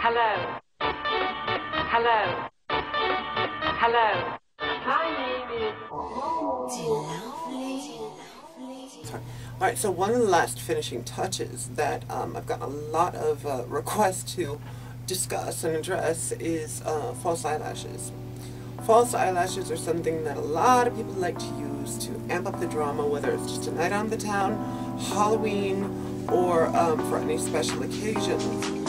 Hello. Hello. Hello. My name is Dee-Lovely. Alright, so one of the last finishing touches that I've gotten a lot of requests to discuss and address is false eyelashes. False eyelashes are something that a lot of people like to use to amp up the drama, whether it's just a night on the town, Halloween, or for any special occasions.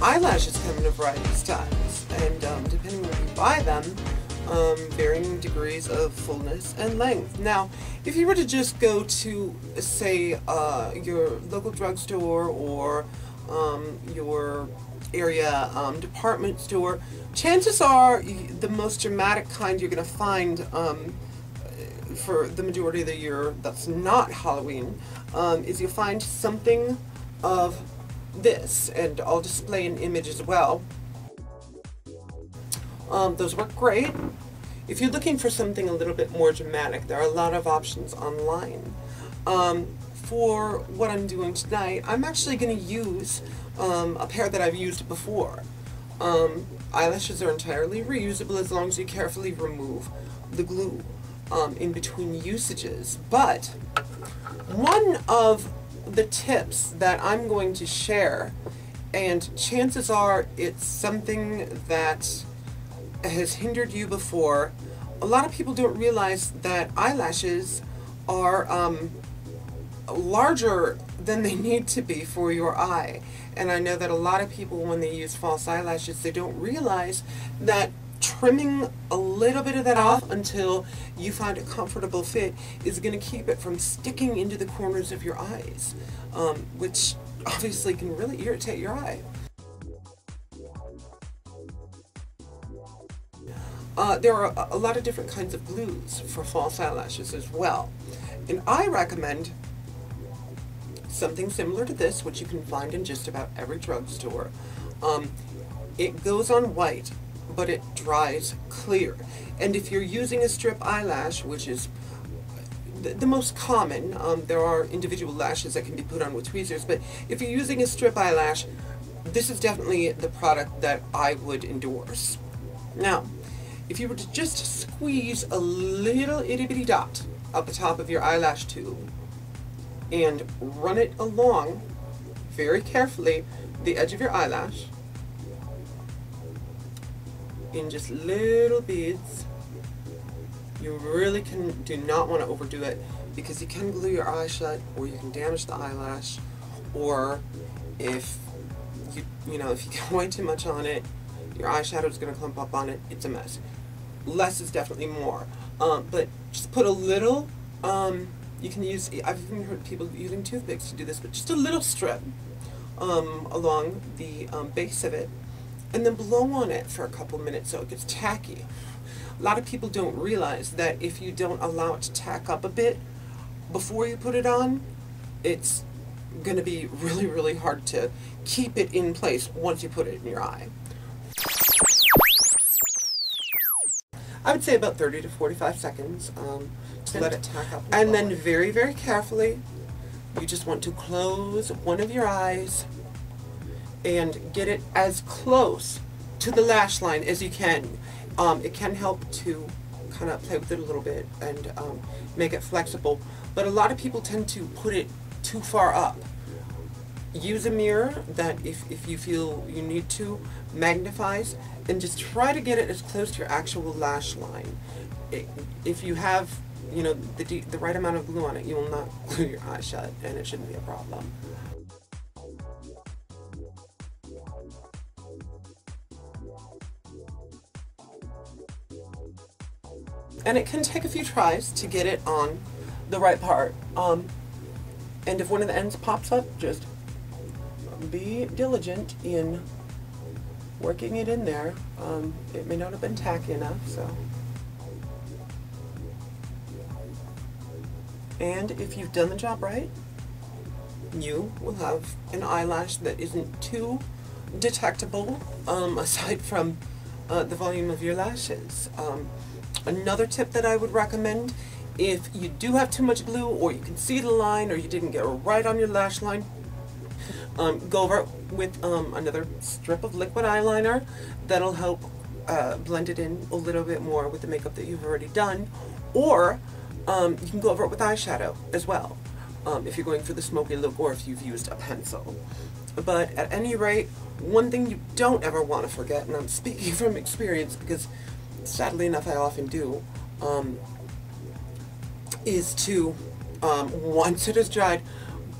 Eyelashes come in a variety of styles, and depending on where you buy them, varying degrees of fullness and length. Now, if you were to just go to, say, your local drugstore or your area department store, chances are the most dramatic kind you're going to find for the majority of the year that's not Halloween is you'll find something of this, and I'll display an image as well. Those work great. If you're looking for something a little bit more dramatic, there are a lot of options online. For what I'm doing tonight, I'm actually going to use a pair that I've used before. Eyelashes are entirely reusable as long as you carefully remove the glue in between usages. But one of the tips that I'm going to share, and chances are it's something that has hindered you before. A lot of people don't realize that eyelashes are larger than they need to be for your eye. And I know that a lot of people, when they use false eyelashes, they don't realize that trimming a little bit of that off until you find a comfortable fit is going to keep it from sticking into the corners of your eyes, which obviously can really irritate your eye. There are a lot of different kinds of glues for false eyelashes as well, and I recommend something similar to this, which you can find in just about every drugstore. It goes on white, but it dries clear. And if you're using a strip eyelash, which is the most common, there are individual lashes that can be put on with tweezers, but if you're using a strip eyelash, this is definitely the product that I would endorse. Now, if you were to just squeeze a little itty bitty dot out the top of your eyelash tube and run it along very carefully the edge of your eyelash, in just little beads. You really do not want to overdo it, because you can glue your eye shut, or you can damage the eyelash, or if you get way too much on it, your eyeshadow is going to clump up on it. It's a mess. Less is definitely more, but just put a little. You can use. I've even heard people using toothpicks to do this, but just a little strip along the base of it, and then blow on it for a couple minutes so it gets tacky. A lot of people don't realize that if you don't allow it to tack up a bit before you put it on, it's going to be really, really hard to keep it in place once you put it in your eye. I would say about 30 to 45 seconds to let it tack up. And then very, very carefully, you just want to close one of your eyes and get it as close to the lash line as you can. It can help to kind of play with it a little bit and make it flexible, but a lot of people tend to put it too far up. Use a mirror that, if you feel you need to, magnifies, and just try to get it as close to your actual lash line. If you have, the right amount of glue on it, you will not glue your eye shut, and it shouldn't be a problem. And it can take a few tries to get it on the right part. And if one of the ends pops up, just be diligent in working it in there. It may not have been tacky enough, so. And if you've done the job right, you will have an eyelash that isn't too detectable, aside from the volume of your lashes. Another tip that I would recommend, if you do have too much glue, or you can see the line, or you didn't get it right on your lash line, go over it with another strip of liquid eyeliner. That'll help blend it in a little bit more with the makeup that you've already done. Or you can go over it with eyeshadow as well, if you're going for the smoky look, or if you've used a pencil. But at any rate, one thing you don't ever want to forget, and I'm speaking from experience because sadly enough I often do, is to, once it is dried,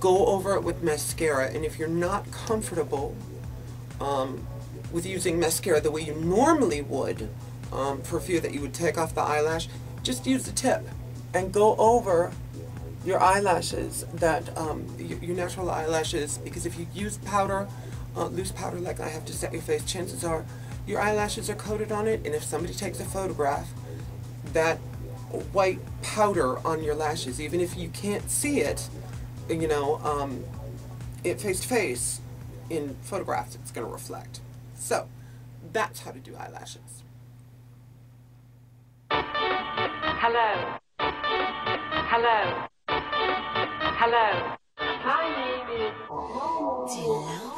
go over it with mascara. And if you're not comfortable with using mascara the way you normally would, for fear that you would take off the eyelash, just use the tip and go over your eyelashes, that your natural eyelashes, because if you use powder, loose powder like I have to set your face, chances are your eyelashes are coated on it, and if somebody takes a photograph, that white powder on your lashes, even if you can't see it, you know, it face to face in photographs, it's going to reflect. So that's how to do eyelashes. Hello. Hello. Hello. My name is Dee-Lovely.